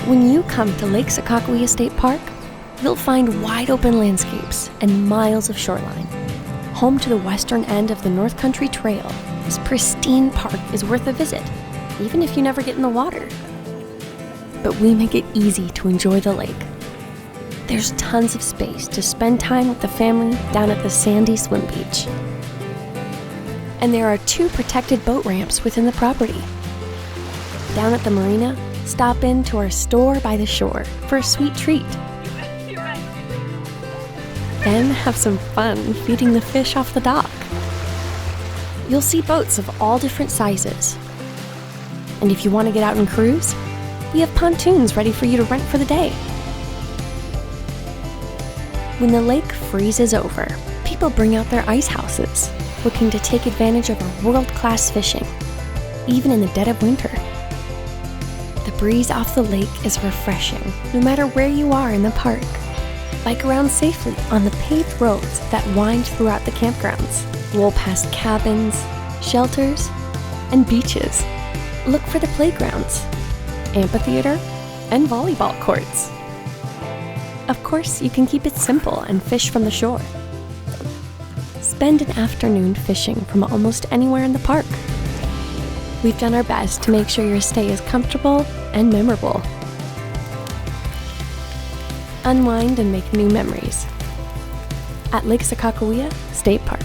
When you come to Lake Sakakawea State Park, you'll find wide open landscapes and miles of shoreline. Home to the western end of the North Country Trail, this pristine park is worth a visit, even if you never get in the water. But we make it easy to enjoy the lake. There's tons of space to spend time with the family down at the sandy swim beach. And there are 2 protected boat ramps within the property. Down at the marina, stop in to our store by the shore for a sweet treat. Then have some fun feeding the fish off the dock. You'll see boats of all different sizes. And if you want to get out and cruise, we have pontoons ready for you to rent for the day. When the lake freezes over, people bring out their ice houses, looking to take advantage of our world-class fishing, even in the dead of winter. The breeze off the lake is refreshing, no matter where you are in the park. Bike around safely on the paved roads that wind throughout the campgrounds. Roll past cabins, shelters, and beaches. Look for the playgrounds, amphitheater, and volleyball courts. Of course, you can keep it simple and fish from the shore. Spend an afternoon fishing from almost anywhere in the park. We've done our best to make sure your stay is comfortable and memorable. Unwind and make new memories at Lake Sakakawea State Park.